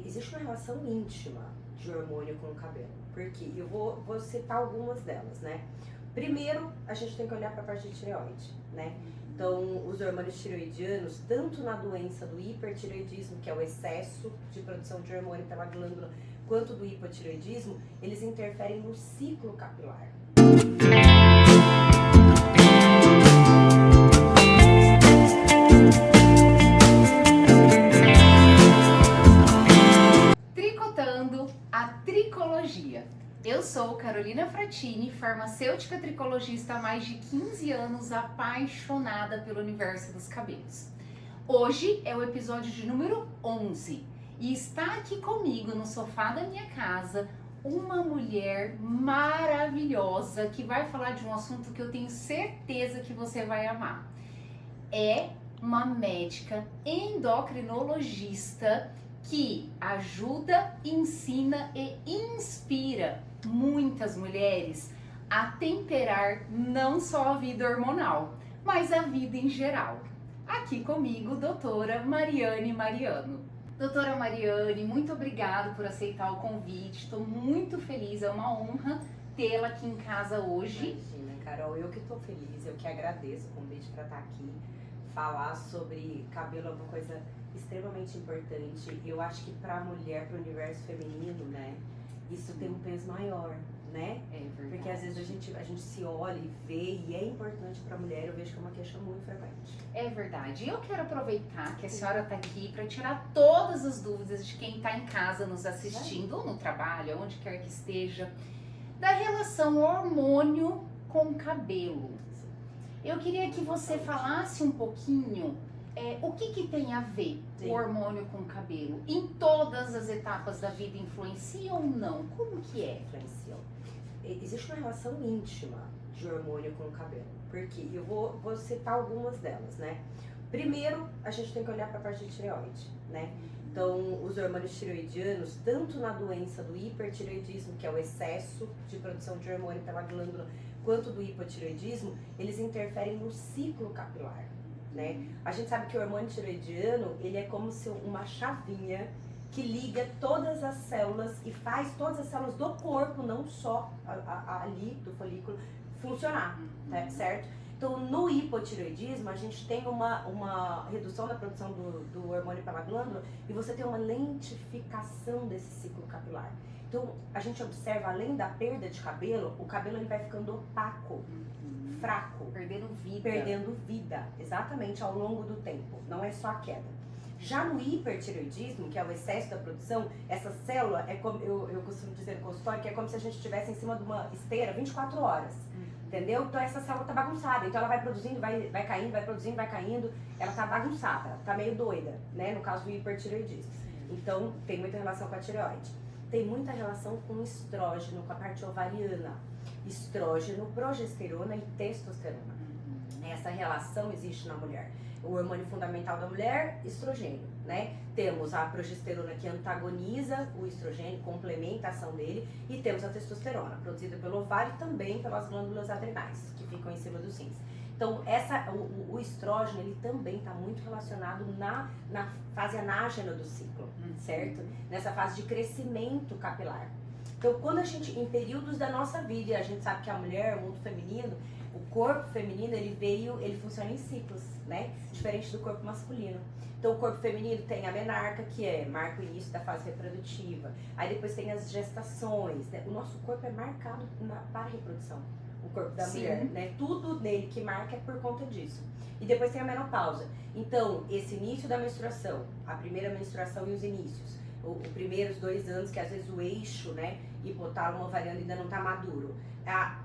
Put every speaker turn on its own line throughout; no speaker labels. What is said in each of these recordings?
Existe uma relação íntima de hormônio com o cabelo, porque eu vou citar algumas delas, né? Primeiro, a gente tem que olhar para a parte de tireoide, né? Então, os hormônios tireoidianos, tanto na doença do hipertireoidismo, que é o excesso de produção de hormônio pela glândula, quanto do hipotireoidismo, eles interferem no ciclo capilar.
Tricotando a tricologia. Eu sou Carolina Fratini, farmacêutica tricologista há mais de 15 anos, apaixonada pelo universo dos cabelos. Hoje é o episódio de número 11 e está aqui comigo no sofá da minha casa uma mulher maravilhosa que vai falar de um assunto que eu tenho certeza que você vai amar. É uma médica endocrinologista que ajuda, ensina e inspira muitas mulheres a temperar não só a vida hormonal, mas a vida em geral. Aqui comigo, doutora Mariane Mariano. Doutora Mariane, muito obrigada por aceitar o convite, estou muito feliz, é uma honra tê-la aqui em casa hoje.
Imagina, Carol, eu que estou feliz, eu que agradeço o convite para estar aqui. Falar sobre cabelo é uma coisa extremamente importante. Eu acho que para a mulher, para o universo feminino, né, isso tem um peso maior, né?
É verdade.
Porque às vezes a gente se olha e vê, e é importante para a mulher, eu vejo que é uma queixa muito frequente.
É verdade. E eu quero aproveitar que a senhora está aqui para tirar todas as dúvidas de quem está em casa nos assistindo, ou no trabalho, onde quer que esteja, da relação hormônio com cabelo. Eu queria que você falasse um pouquinho o que tem a ver o hormônio com o cabelo. Em todas as etapas da vida influencia ou não? Como que é?
Influenciam. Existe uma relação íntima de hormônio com o cabelo, porque eu vou citar algumas delas, né? Primeiro, a gente tem que olhar para a parte de tireoide, né? Então, os hormônios tireoidianos, tanto na doença do hipertireoidismo, que é o excesso de produção de hormônio pela glândula, quanto do hipotireoidismo, eles interferem no ciclo capilar, né? A gente sabe que o hormônio tireoidiano, ele é como se uma chavinha que liga todas as células e faz todas as células do corpo, não só ali do folículo, funcionar, tá? Certo? Então, no hipotireoidismo, a gente tem uma redução da produção do hormônio pela glândula e você tem uma lentificação desse ciclo capilar. Então, a gente observa, além da perda de cabelo, o cabelo ele vai ficando opaco, fraco. Perdendo vida, exatamente, ao longo do tempo. Não é só a queda. Já no hipertireoidismo, que é o excesso da produção, essa célula, é como eu costumo dizer no consultório, que é como se a gente estivesse em cima de uma esteira 24 horas. Entendeu? Então essa célula tá bagunçada, então ela vai produzindo, vai caindo, vai produzindo, vai caindo, ela tá bagunçada, tá meio doida, né? No caso do hipertireoidismo. Então tem muita relação com a tireoide. Tem muita relação com o estrógeno, com a parte ovariana. Estrógeno, progesterona e testosterona. Essa relação existe na mulher. O hormônio fundamental da mulher, estrogênio, né? Temos a progesterona que antagoniza o estrogênio, complementa a ação dele, e temos a testosterona, produzida pelo ovário e também pelas glândulas adrenais, que ficam em cima dos rins. Então, o estrógeno, ele também está muito relacionado na fase anágena do ciclo, certo? Nessa fase de crescimento capilar. Então, quando a gente, em períodos da nossa vida, e a gente sabe que a mulher, o mundo feminino, o corpo feminino, ele funciona em ciclos, né? Diferente do corpo masculino. Então, o corpo feminino tem a menarca, que marca o início da fase reprodutiva. Aí depois tem as gestações, né? O nosso corpo é marcado para a reprodução, o corpo da mulher, né? Tudo nele que marca é por conta disso. E depois tem a menopausa. Então, esse início da menstruação, a primeira menstruação e os inícios, os primeiros 2 anos, que às vezes o eixo, né, hipotálamo ovariano ainda não está maduro.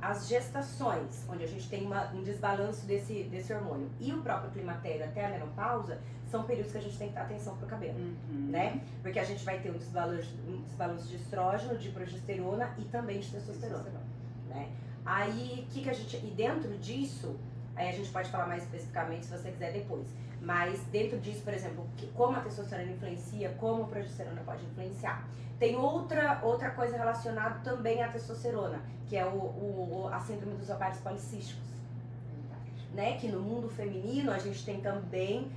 As gestações, onde a gente tem um desbalanço desse hormônio, e o próprio climatério até a menopausa, são períodos que a gente tem que dar atenção pro cabelo, né? Porque a gente vai ter um desbalanço de estrógeno, de progesterona e também de testosterona, né? Aí, e dentro disso, aí a gente pode falar mais especificamente se você quiser depois. Mas dentro disso, por exemplo, como a testosterona influencia, como a progesterona pode influenciar. Tem outra coisa relacionada também à testosterona, que é a síndrome dos ovários policísticos. né? Que no mundo feminino a gente tem também,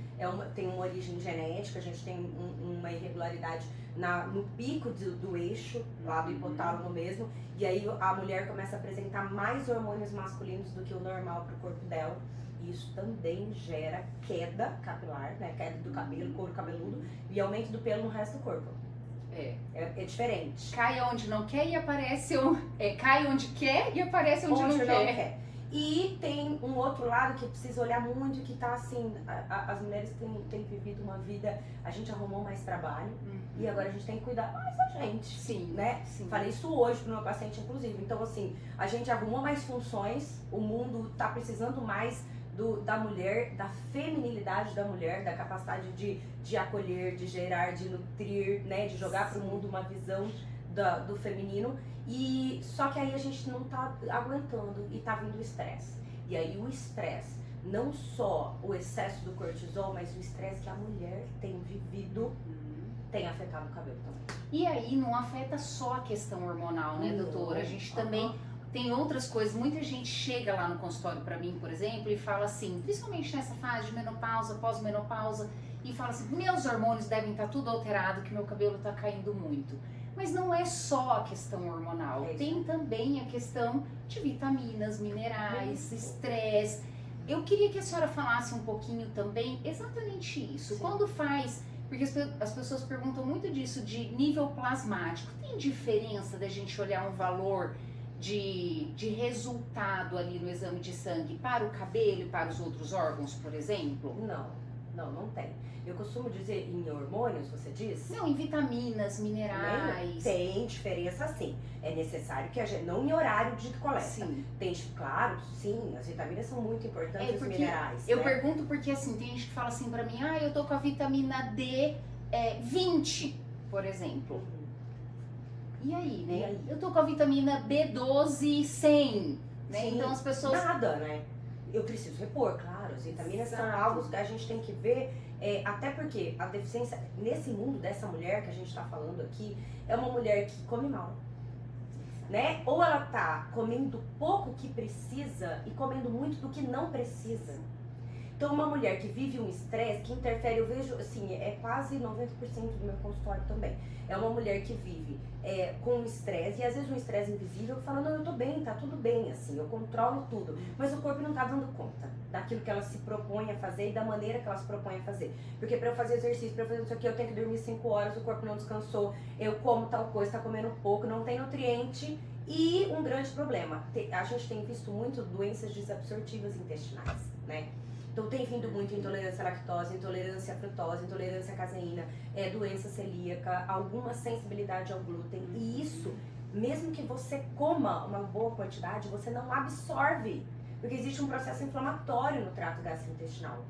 tem uma origem genética, a gente tem uma irregularidade no pico do eixo, lá do hipotálamo mesmo, e aí a mulher começa a apresentar mais hormônios masculinos do que o normal pro corpo dela. E isso também gera queda capilar, né? Queda do cabelo, couro cabeludo, e aumento do pelo no resto do corpo. É diferente.
Cai onde não quer e aparece cai onde quer e aparece onde não quer.
E tem um outro lado que precisa olhar muito, que tá assim, as mulheres têm vivido uma vida, a gente arrumou mais trabalho e agora a gente tem que cuidar mais da gente.
Sim,
né?
Sim.
Falei isso hoje pro meu paciente, inclusive. Então, assim, a gente arrumou mais funções, o mundo tá precisando mais da mulher, da feminilidade da mulher, da capacidade de acolher, de gerar, de nutrir, né? De jogar pro mundo uma visão do feminino. E só que aí a gente não tá aguentando e tá vindo o estresse. E aí o estresse, não só o excesso do cortisol, mas o estresse que a mulher tem vivido tem afetado o cabelo também.
E aí não afeta só a questão hormonal, né, doutora? A gente também tem outras coisas. Muita gente chega lá no consultório pra mim, por exemplo, e fala assim, principalmente nessa fase de menopausa, pós-menopausa, e fala assim, meus hormônios devem estar tudo alterado, que meu cabelo tá caindo muito. Mas não é só a questão hormonal, tem também a questão de vitaminas, minerais, estresse. Eu queria que a senhora falasse um pouquinho também exatamente isso. Sim. Quando faz, porque as pessoas perguntam muito disso de nível plasmático, tem diferença da gente olhar um valor de resultado ali no exame de sangue para o cabelo e para os outros órgãos, por exemplo?
Não tem. Eu costumo dizer em hormônios, você diz?
Não, em vitaminas, minerais.
Tem diferença sim. É necessário que a gente, não em horário de coleta.
Sim.
Tem, claro, sim, as vitaminas são muito importantes, os minerais.
Eu pergunto porque assim, tem gente que fala assim pra mim, eu tô com a vitamina D 20, por exemplo. E aí, né?
E aí?
Eu tô com a vitamina B12 100, né?
Sim,
então as pessoas...
Nada, né? Eu preciso repor, claro. As vitaminas são algo que a gente tem que ver, até porque a deficiência, nesse mundo dessa mulher que a gente tá falando aqui, é uma mulher que come mal, né? Ou ela tá comendo pouco que precisa e comendo muito do que não precisa. Então, uma mulher que vive um estresse, que interfere, eu vejo, assim, é quase 90% do meu consultório também. É uma mulher que vive com estresse, e às vezes um estresse invisível, que fala, não, eu tô bem, tá tudo bem, assim, eu controlo tudo. Mas o corpo não tá dando conta daquilo que ela se propõe a fazer e da maneira que ela se propõe a fazer. Porque pra eu fazer exercício, pra eu fazer isso aqui, eu tenho que dormir 5 horas, o corpo não descansou, eu como tal coisa, tá comendo pouco, não tem nutriente. E um grande problema, a gente tem visto muito doenças desabsortivas intestinais, né? Então tem vindo muito intolerância à lactose, intolerância à frutose, intolerância à caseína, doença celíaca, alguma sensibilidade ao glúten. E isso, mesmo que você coma uma boa quantidade, você não absorve, porque existe um processo inflamatório no trato gastrointestinal.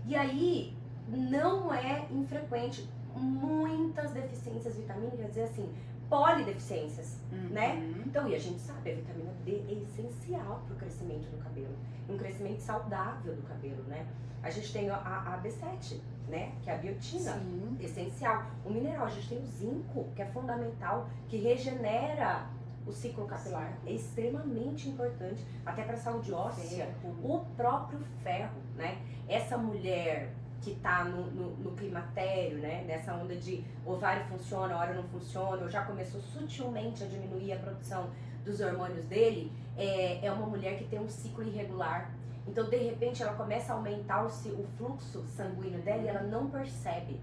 E aí, não é infrequente muitas deficiências vitamínicas, quer dizer assim, polideficiências, né? Então, e a gente sabe, a vitamina D é essencial para o crescimento do cabelo, um crescimento saudável do cabelo, né? A gente tem a B7, né? Que é a biotina,
Sim.
essencial. O mineral, a gente tem o zinco, que é fundamental, que regenera o ciclo capilar. É extremamente importante, até para a saúde óssea. O próprio ferro, né? Essa mulher que tá no climatério, né? Nessa onda de ovário funciona, hora não funciona, ou já começou sutilmente a diminuir a produção dos hormônios dele, é uma mulher que tem um ciclo irregular. Então, de repente, ela começa a aumentar o fluxo sanguíneo dela e ela não percebe.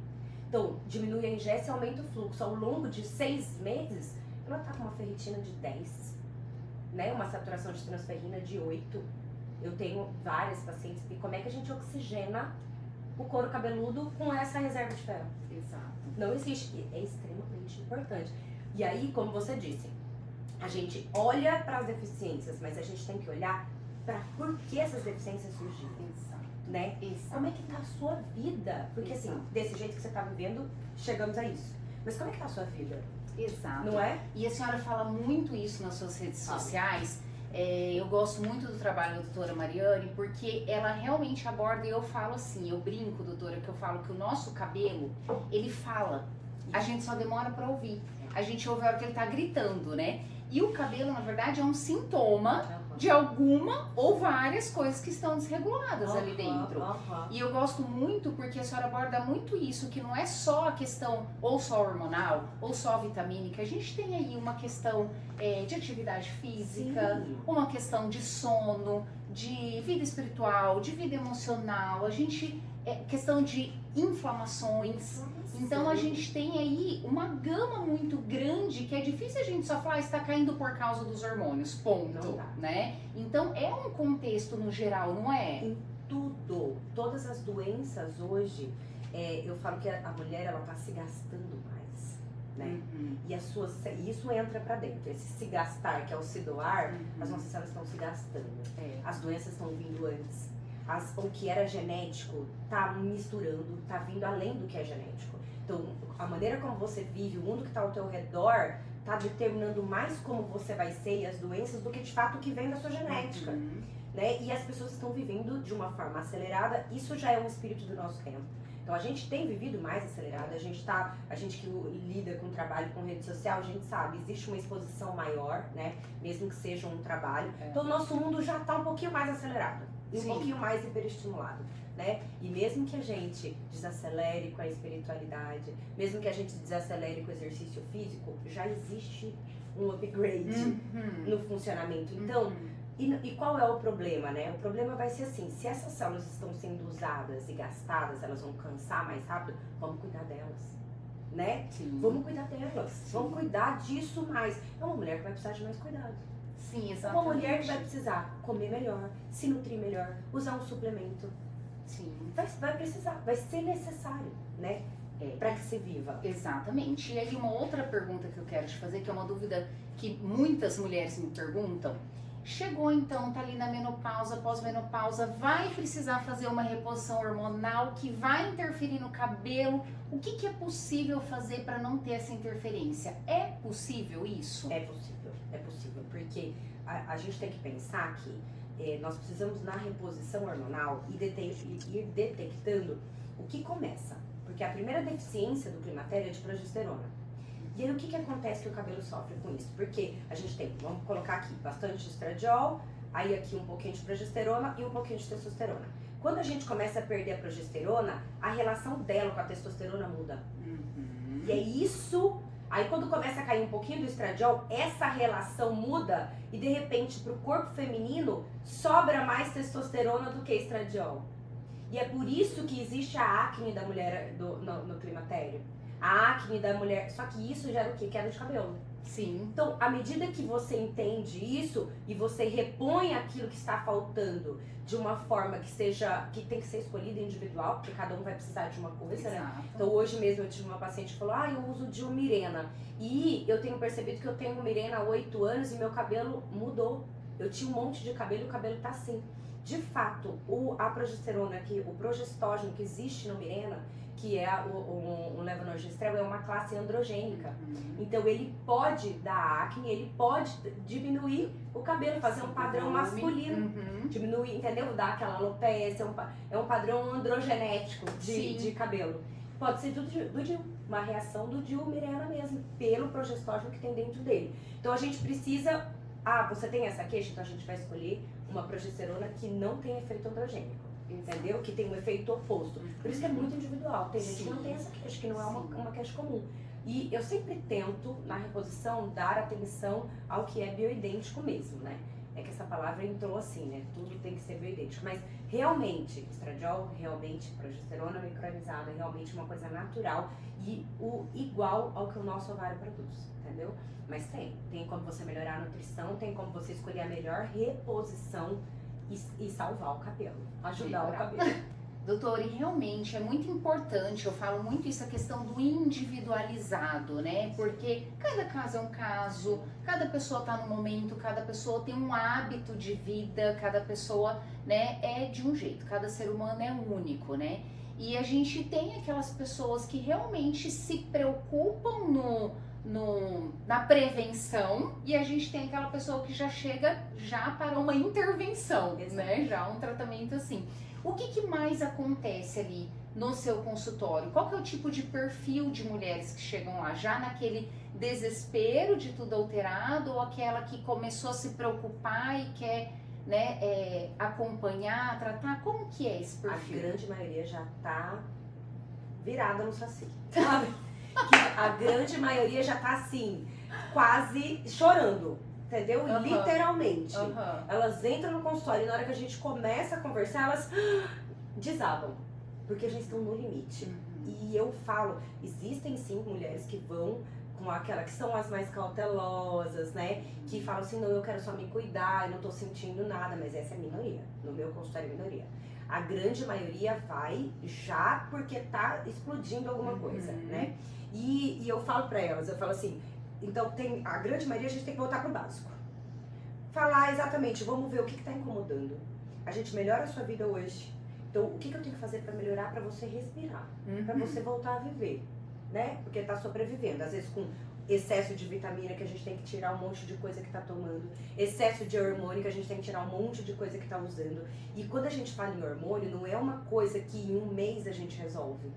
Então, diminui a ingesta e aumenta o fluxo. Ao longo de 6 meses, ela tá com uma ferritina de 10, né? Uma saturação de transferrina de 8. Eu tenho várias pacientes. E como é que a gente oxigena o couro cabeludo com essa reserva de ferro?
Exato.
Não existe. É extremamente importante. E aí, como você disse, a gente olha para as deficiências, mas a gente tem que olhar para por que essas deficiências surgiram.
Exato.
Né?
Exato.
Como é que tá a sua vida? Porque assim, desse jeito que você tá vivendo, chegamos a isso. Mas como é que tá a sua vida?
Exato.
Não é?
E a senhora fala muito isso nas suas redes sociais. Eu gosto muito do trabalho da doutora Mariane, porque ela realmente aborda, e eu falo assim, eu brinco, doutora, que eu falo que o nosso cabelo, ele fala. A gente só demora pra ouvir. A gente ouve a hora que ele tá gritando, né? E o cabelo, na verdade, é um sintoma de alguma ou várias coisas que estão desreguladas ali dentro. E eu gosto muito porque a senhora aborda muito isso, que não é só a questão ou só hormonal, ou só vitamínica. A gente tem aí uma questão de atividade física,
Sim.
uma questão de sono, de vida espiritual, de vida emocional, a gente questão de inflamações. Então a gente tem aí uma gama muito grande que é difícil a gente só falar está caindo por causa dos hormônios, ponto, né? Então é um contexto no geral, não é?
Em tudo, todas as doenças hoje, eu falo que a mulher ela tá se gastando mais, né? E isso entra pra dentro, esse se gastar, que é o se doar, as nossas células estão se gastando, as doenças estão vindo antes. O que era genético tá misturando, tá vindo além do que é genético. Então, a maneira como você vive, o mundo que está ao teu redor, tá determinando mais como você vai ser e as doenças do que de fato o que vem da sua genética, né? E as pessoas estão vivendo de uma forma acelerada, isso já é um espírito do nosso tempo. Então, a gente tem vivido mais acelerado, a gente que lida com trabalho com rede social, a gente sabe, existe uma exposição maior, né? Mesmo que seja um trabalho. Então, o nosso mundo já está um pouquinho mais acelerado. E um pouquinho mais hiperestimulado, né? E mesmo que a gente desacelere com a espiritualidade, mesmo que a gente desacelere com o exercício físico, já existe um upgrade no funcionamento. Então, e qual é o problema, né? O problema vai ser assim, se essas células estão sendo usadas e gastadas, elas vão cansar mais rápido, vamos cuidar delas, né?
Sim.
Vamos cuidar delas, vamos cuidar disso mais. É uma mulher que vai precisar de mais cuidado.
Sim, exatamente.
Uma mulher que vai precisar comer melhor, se nutrir melhor, usar um suplemento.
Sim.
Vai precisar, vai ser necessário, né? Para que se viva.
Exatamente. E aí uma outra pergunta que eu quero te fazer, que é uma dúvida que muitas mulheres me perguntam. Chegou então, tá ali na menopausa, pós-menopausa, vai precisar fazer uma reposição hormonal que vai interferir no cabelo. O que é possível fazer para não ter essa interferência? É possível isso?
É possível, porque a gente tem que pensar que nós precisamos na reposição hormonal ir detectando o que começa. Porque a primeira deficiência do climatério é de progesterona. E aí o que acontece que o cabelo sofre com isso? Porque a gente tem, vamos colocar aqui, bastante estradiol, aí aqui um pouquinho de progesterona e um pouquinho de testosterona. Quando a gente começa a perder a progesterona, a relação dela com a testosterona muda. E é isso, aí quando começa a cair um pouquinho do estradiol, essa relação muda e de repente pro corpo feminino sobra mais testosterona do que estradiol. E é por isso que existe a acne da mulher no climatério. A acne da mulher, só que isso gera o quê? Queda de cabelo.
Sim.
Então, à medida que você entende isso e você repõe aquilo que está faltando de uma forma que tem que ser escolhida individual, porque cada um vai precisar de uma coisa, né? Então, hoje mesmo eu tive uma paciente que falou, eu uso Dilmirena. E eu tenho percebido que eu tenho Mirena há 8 anos e meu cabelo mudou. Eu tinha um monte de cabelo e o cabelo tá assim. De fato, a progesterona, o progestógeno que existe no Mirena, que é o levonorgestrel, é uma classe androgênica. Então ele pode dar acne, ele pode diminuir o cabelo, fazer um padrão masculino. Diminuir, entendeu? Dar aquela alopecia, é um padrão androgenético de cabelo. Pode ser do DIU, uma reação do DIU Mirena mesmo, pelo progestógeno que tem dentro dele. Então a gente precisa, você tem essa queixa, então a gente vai escolher uma progesterona que não tem efeito androgênico. Entendeu? Que tem um efeito oposto. Por isso que é muito individual. Tem gente que não tem essa queixa, que não é uma queixa comum. E eu sempre tento, na reposição, dar atenção ao que é bioidêntico mesmo, né? É que essa palavra entrou assim, né? Tudo tem que ser bioidêntico. Mas realmente, estradiol, realmente, progesterona micronizada, realmente uma coisa natural e igual ao que o nosso ovário produz, entendeu? Mas tem como você melhorar a nutrição, tem como você escolher a melhor reposição e salvar o cabelo, ajudar o cabelo.
Doutor, e realmente é muito importante, eu falo muito isso, a questão do individualizado, né? Porque cada caso é um caso, cada pessoa tá no momento, cada pessoa tem um hábito de vida, cada pessoa, né, é de um jeito, cada ser humano é único, né? E a gente tem aquelas pessoas que realmente se preocupam na prevenção, e a gente tem aquela pessoa que já chega para uma intervenção, né? Já um tratamento assim. O que mais acontece ali no seu consultório? Qual que é o tipo de perfil de mulheres que chegam lá? Já naquele desespero de tudo alterado ou aquela que começou a se preocupar e quer, né, acompanhar, tratar? Como que é esse
A
perfil?
grande maioria já tá virada no saci, sabe? Que a grande maioria já tá assim, quase chorando, entendeu?
Aham.
Literalmente.
Aham.
Elas entram no consultório e na hora que a gente começa a conversar, elas desabam, porque já estão no limite. E eu falo, existem sim mulheres que vão com aquela que são as mais cautelosas, né? Que falam assim, não, eu quero só me cuidar, eu não tô sentindo nada, mas essa é a minoria. No meu consultório é a minoria. A grande maioria vai já porque tá explodindo alguma coisa, né? E eu falo pra elas, eu falo assim, então a grande maioria a gente tem que voltar pro básico. Falar exatamente, vamos ver o que tá incomodando. A gente melhora a sua vida hoje. Então, o que eu tenho que fazer pra melhorar, pra você respirar? Pra você voltar a viver, né? Porque tá sobrevivendo, às vezes com excesso de vitamina que a gente tem que tirar um monte de coisa que tá tomando, excesso de hormônio que a gente tem que tirar um monte de coisa que tá usando. E quando a gente fala em hormônio, não é uma coisa que em um mês a gente resolve.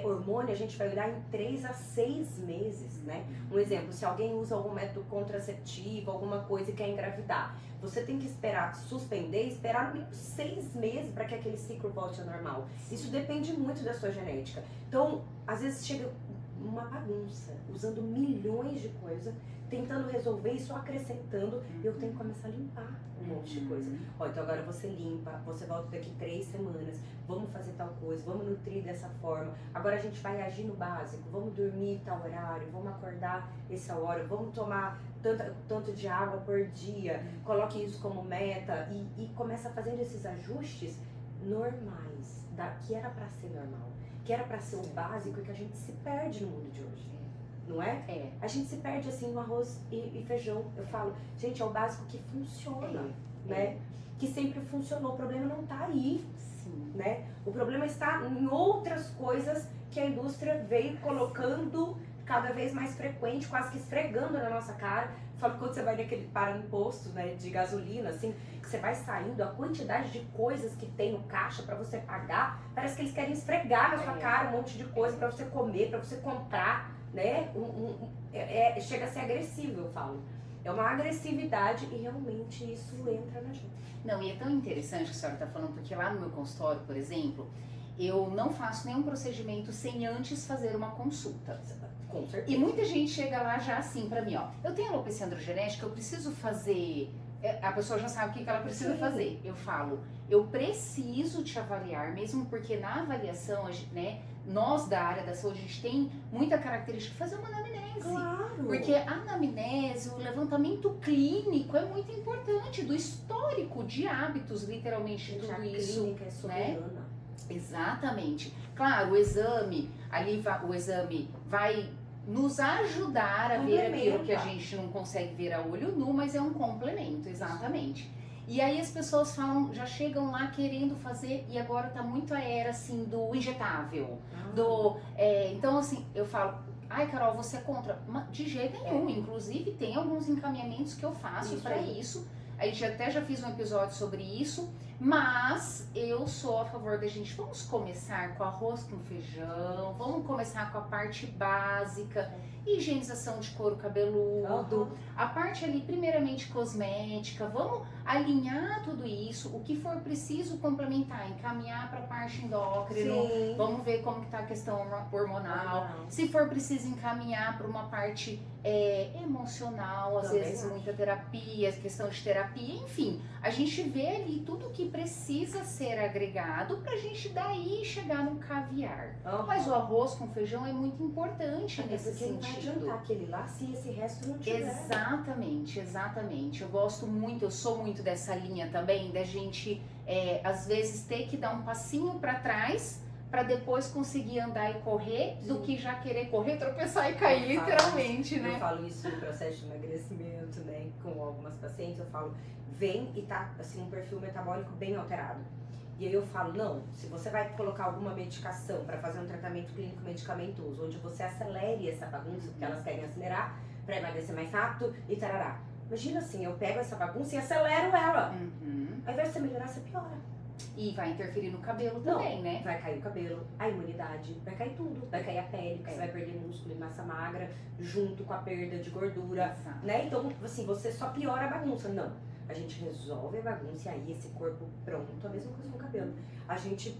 Hormônio a gente vai olhar em 3 a 6 meses, né? Um exemplo, se alguém usa algum método contraceptivo, alguma coisa e quer engravidar, você tem que esperar, suspender, esperar no mínimo 6 meses para que aquele ciclo volte ao normal. Isso depende muito da sua genética. Então, às vezes chega uma bagunça, usando milhões de coisas, tentando resolver e só acrescentando, eu tenho que começar a limpar um monte de coisa. Ó, então agora você limpa, você volta daqui 3 semanas, vamos fazer tal coisa, vamos nutrir dessa forma, agora a gente vai agir no básico, vamos dormir tal horário, vamos acordar essa hora, vamos tomar tanto de água por dia, coloque isso como meta e começa fazendo esses ajustes normais, que era pra ser normal, que era pra ser o básico e que a gente se perde no mundo de hoje. Não é? A gente se perde assim no arroz e feijão. Eu falo, gente, é o básico que funciona, né? Que sempre funcionou. O problema não tá aí, né? O problema está em outras coisas que a indústria veio colocando cada vez mais frequente, quase que esfregando na nossa cara. Eu falo que quando você vai naquele para no posto, né, de gasolina, assim, que você vai saindo, a quantidade de coisas que tem no caixa pra você pagar, parece que eles querem esfregar na sua cara um monte de coisa pra você comer, pra você comprar, né? Chega a ser agressivo, eu falo. É uma agressividade e realmente isso entra na gente.
Não, e é tão interessante o que a senhora está falando, porque lá no meu consultório, por exemplo, eu não faço nenhum procedimento sem antes fazer uma consulta.
Com certeza.
E muita gente chega lá já assim pra mim, ó, eu tenho alopecia androgenética, eu preciso fazer... A pessoa já sabe o que ela precisa fazer. Eu falo, eu preciso te avaliar, mesmo porque na avaliação, né, nós da área da saúde, a gente tem muita característica de fazer uma anamnese.
Claro.
Porque a anamnese, o levantamento clínico é muito importante, do histórico de hábitos, literalmente, de tudo isso.
A clínica é soberana.
Exatamente. Claro, o exame vai nos ajudar a ver aquilo que a gente não consegue ver a olho nu, mas é um complemento, exatamente. E aí as pessoas falam, já chegam lá querendo fazer, e agora tá muito a era assim do injetável, então assim, eu falo, ai Carol, você é contra? De jeito nenhum, inclusive tem alguns encaminhamentos que eu faço para isso. A gente até já fiz um episódio sobre isso, mas eu sou a favor da gente, vamos começar com arroz com feijão, vamos começar com a parte básica, higienização de couro cabeludo, a parte ali primeiramente cosmética, vamos alinhar tudo isso, o que for preciso complementar, encaminhar para a parte endócrina, vamos ver como que tá a questão hormonal, se for preciso encaminhar para uma parte emocional, às vezes muita terapia, questão de terapia, enfim, a gente vê ali tudo que precisa ser agregado pra gente daí chegar no caviar. Mas o arroz com feijão é muito importante nesse sentido.
Não vai adiantar aquele lá se esse resto não tiver.
Exatamente. Eu sou muito dessa linha também, da gente às vezes ter que dar um passinho pra trás para depois conseguir andar e correr, do que já querer correr, tropeçar e cair, literalmente, né?
Eu falo isso no processo de emagrecimento, né, com algumas pacientes, eu falo, vem e tá, assim, um perfil metabólico bem alterado. E aí eu falo, não, se você vai colocar alguma medicação para fazer um tratamento clínico medicamentoso, onde você acelere essa bagunça, porque elas querem acelerar, para emagrecer mais rápido e tarará. Imagina assim, eu pego essa bagunça e acelero ela. Ao invés de você melhorar, você piora.
E vai interferir no cabelo também, né?
Vai cair o cabelo, a imunidade, vai cair tudo. Vai cair a pele, porque você vai perder músculo e massa magra, junto com a perda de gordura,
Exato.
né? Então, assim, você só piora a bagunça. Não. A gente resolve a bagunça e aí esse corpo pronto, a mesma coisa com o cabelo. A gente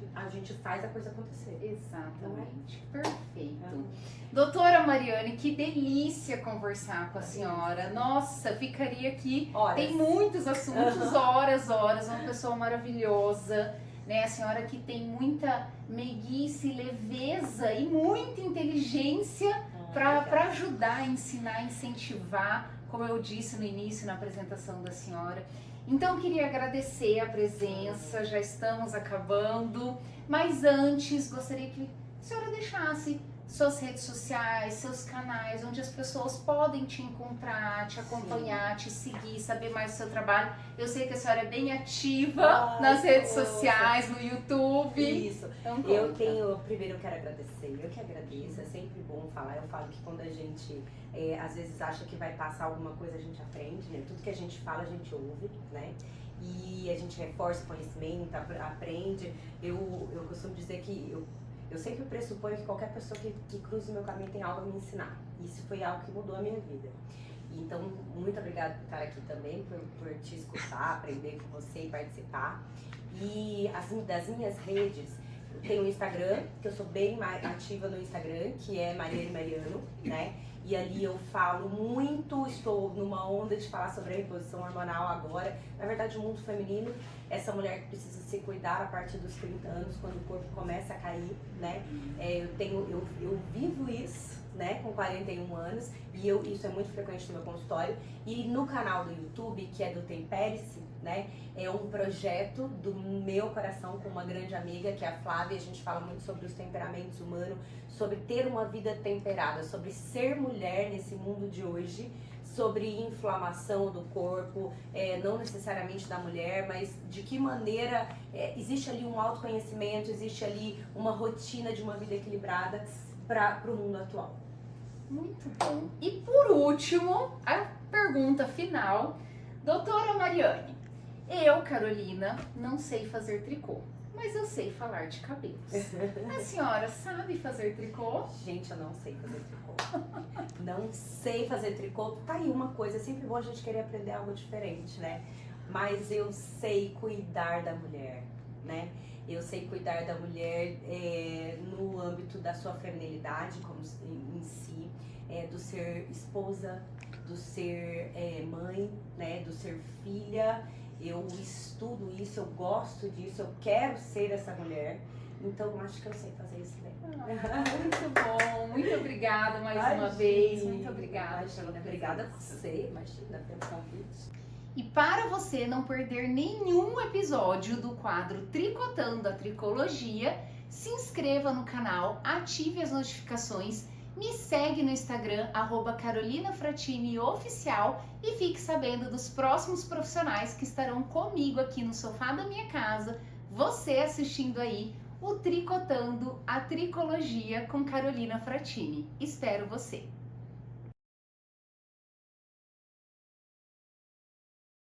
faz a coisa acontecer.
Exatamente. Perfeito. Doutora Mariane, que delícia conversar com a senhora. Nossa, ficaria aqui.
Horas.
Tem muitos assuntos, horas. Uma pessoa maravilhosa, né? A senhora que tem muita meiguice, leveza e muita inteligência para ajudar, ensinar, incentivar, como eu disse no início, na apresentação da senhora. Então, queria agradecer a presença, já estamos acabando, mas antes, gostaria que a senhora deixasse suas redes sociais, seus canais, onde as pessoas podem te encontrar, te acompanhar, te seguir, saber mais do seu trabalho. Eu sei que a senhora é bem ativa nas redes sociais, no YouTube.
Isso.
Então,
Primeiro eu quero agradecer, eu que agradeço, é sempre bom falar. Eu falo que quando a gente às vezes acha que vai passar alguma coisa, a gente aprende, né? Tudo que a gente fala, a gente ouve, né? E a gente reforça o conhecimento, aprende. Eu costumo dizer que eu sempre pressuponho que qualquer pessoa que cruza o meu caminho tem algo a me ensinar. Isso foi algo que mudou a minha vida. Então, muito obrigada por estar aqui também, por te escutar, aprender com você e participar. E das minhas redes, eu tenho o Instagram, que eu sou bem mais ativa no Instagram, que é Mariane Mariano, né? E ali eu falo muito, estou numa onda de falar sobre a reposição hormonal agora. Na verdade, o mundo feminino, essa mulher que precisa se cuidar a partir dos 30 anos, quando o corpo começa a cair, né? Eu vivo isso, né, com 41 anos, e isso é muito frequente no meu consultório. E no canal do YouTube, que é do Tempere-se, né, é um projeto do meu coração com uma grande amiga, que é a Flávia. A gente fala muito sobre os temperamentos humanos, sobre ter uma vida temperada, sobre ser mulher nesse mundo de hoje, sobre inflamação do corpo, não necessariamente da mulher, mas de que maneira existe ali um autoconhecimento, existe ali uma rotina de uma vida equilibrada para o mundo atual.
Muito bom. E por último, a pergunta final. Doutora Mariane, eu, Carolina, não sei fazer tricô, mas eu sei falar de cabelos. A senhora sabe fazer tricô?
Gente, eu não sei fazer tricô. Não sei fazer tricô. Tá aí uma coisa, é sempre bom a gente querer aprender algo diferente, né? Mas eu sei cuidar da mulher, né? Eu sei cuidar da mulher no âmbito da sua feminilidade como em si, do ser esposa, do ser mãe, né? Do ser filha. Eu estudo isso, eu gosto disso, eu quero ser essa mulher. Então, acho que eu sei fazer isso bem.
Muito bom, muito obrigada mais uma vez. Muito obrigada.
Obrigada a você, imagina, pelo convite.
E para você não perder nenhum episódio do quadro Tricotando a Tricologia, se inscreva no canal, ative as notificações, me segue no Instagram, @carolinafratini_oficial, e fique sabendo dos próximos profissionais que estarão comigo aqui no sofá da minha casa, você assistindo aí o Tricotando a Tricologia com Carolina Fratini. Espero você!